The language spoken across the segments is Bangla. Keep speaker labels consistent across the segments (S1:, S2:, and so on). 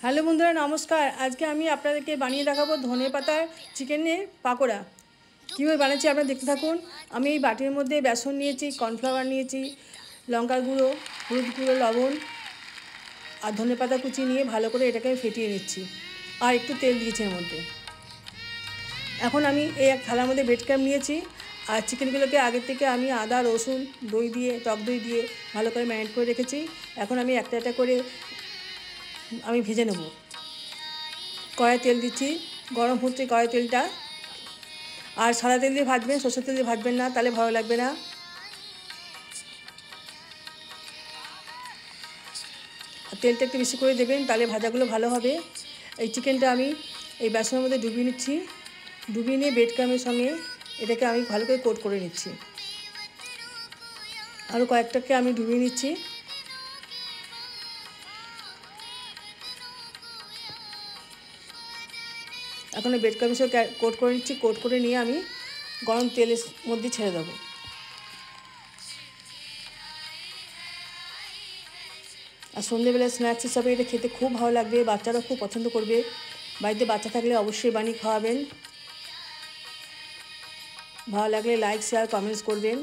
S1: হ্যালো বন্ধুরা, নমস্কার। আজকে আমি আপনাদেরকে বানিয়ে দেখাবো ধনে পাতার চিকেনের পাকোড়া। কীভাবে বানাচ্ছি আপনারা দেখতে থাকুন। আমি এই বাটির মধ্যে বেসন নিয়েছি, কর্নফ্লাওয়ার নিয়েছি, লঙ্কার গুঁড়ো, হলুদ গুঁড়ো, লবণ আর ধনে পাতা কুচি নিয়ে ভালো করে এটাকে ফেটিয়ে নিচ্ছি। আর একটু তেল দিয়েছি এর মধ্যে। এখন আমি এই এক থালার মধ্যে ব্রেড ক্রাম্ব নিয়েছি। আর চিকেনগুলোকে আগের থেকে আমি আদা, রসুন, দই দিয়ে, টক দই দিয়ে ভালো করে ম্যারিনেট করে রেখেছি। এখন আমি একটা একটা করে আমি ভেজে নেব। কড়াই তেল দিচ্ছি, গরম হচ্ছে কড়াই তেলটা। আর সাদা তেল দিয়ে ভাজবেন, সরষের তেল দিয়ে ভাজবেন না, তাহলে ভালো লাগবে না। আর তেলটা একটু বেশি করে দেবেন, তাহলে ভাজাগুলো ভালো হবে। এই চিকেনটা আমি এই বেসনের মধ্যে ডুবিয়ে নিচ্ছি। ডুবিয়ে নিয়ে ব্রেড ক্রাম্বের সঙ্গে এটাকে আমি ভালো করে কোট করে নিচ্ছি। আরও কয়েকটাকে আমি ডুবিয়ে নিচ্ছি। এখন ব্রেড ক্রাম্বের সঙ্গে কোট করে নিচ্ছি। কোট করে নিয়ে আমি গরম তেলের মধ্যে ছেড়ে দেবো। আর সন্ধ্যেবেলা স্ন্যাক্স হিসাবে এটা খেতে খুব ভালো লাগবে, বাচ্চারা খুব পছন্দ করবে। বাড়িতে বাচ্চা থাকলে অবশ্যই বানিয়ে খাওয়াবেন। ভালো লাগলে লাইক, শেয়ার, কমেন্টস করবেন।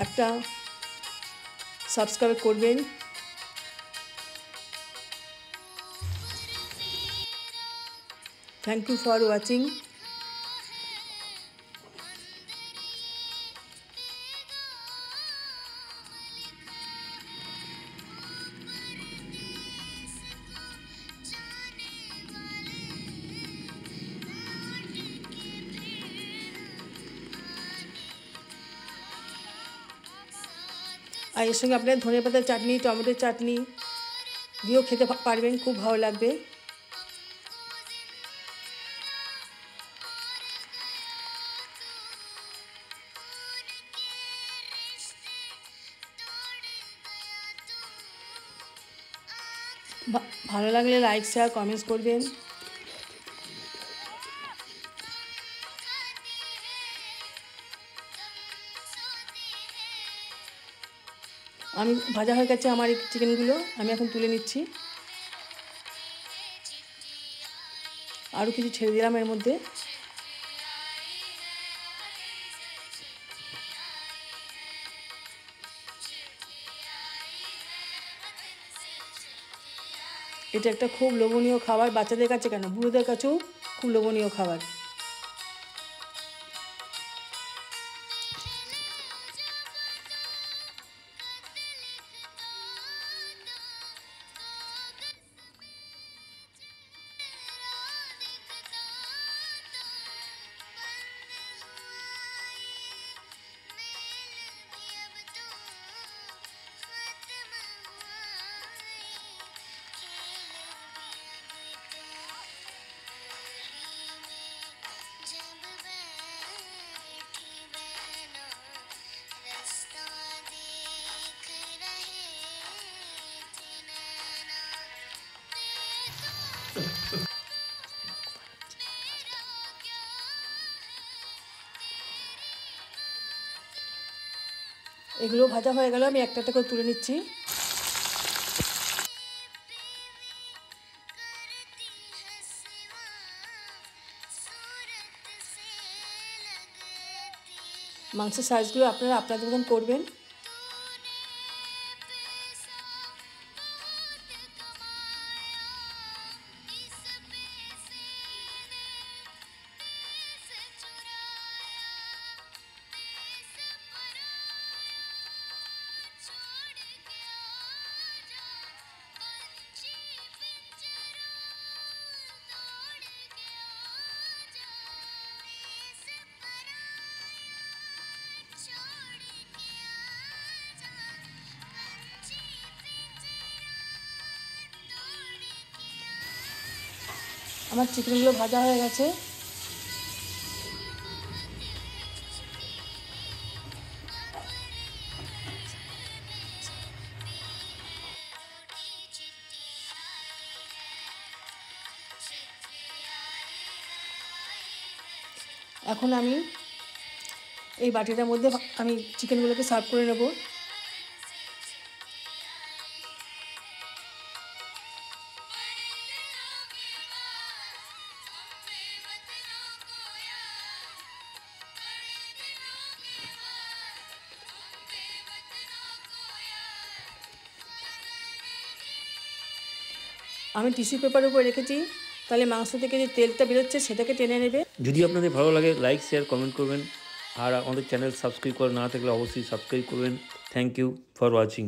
S1: একটা সাবস্ক্রাইব করবেন। Thank you for watching. আর এর সঙ্গে আপনার ধনে পাতার চাটনি, টমেটোর চাটনি দিয়েও খেতে পারবেন, খুব ভালো লাগবে। ভালো লাগলে লাইক, শেয়ার, কমেন্টস করবেন। আমি ভাজা হয়ে গেছে আমার এই চিকেনগুলো, আমি এখন তুলে নিচ্ছি। আরও কিছু ছেড়ে দিলাম এর মধ্যে। এটা একটা খুব লোভনীয় খাবার, বাচ্চাদের কাছে কেন, বুড়োদের কাছেও খুব লোভনীয় খাবার। এগুলো ভাজা হয়ে গেল, আমি একটা একটা করে তুলে নিচ্ছি। মাংসের সাইজগুলো আপনারা আপনাদের মতন করবেন। আমার চিকেনগুলো ভাজা হয়ে গেছে। এখন আমি এই বাটিটার মধ্যে আমি চিকেনগুলোকে সার্ভ করে নেব। আমি টিস্যু পেপারের উপর রেখেছি, তাহলে মাংস থেকে যে তেলটা বেরোচ্ছে সেটাকে টেনে নেবে।
S2: যদি আপনাদের ভালো লাগে লাইক শেয়ার কমেন্ট করবেন, আর আমাদের চ্যানেল সাবস্ক্রাইব করা না থাকলে অবশ্যই সাবস্ক্রাইব করবেন। Thank you for watching.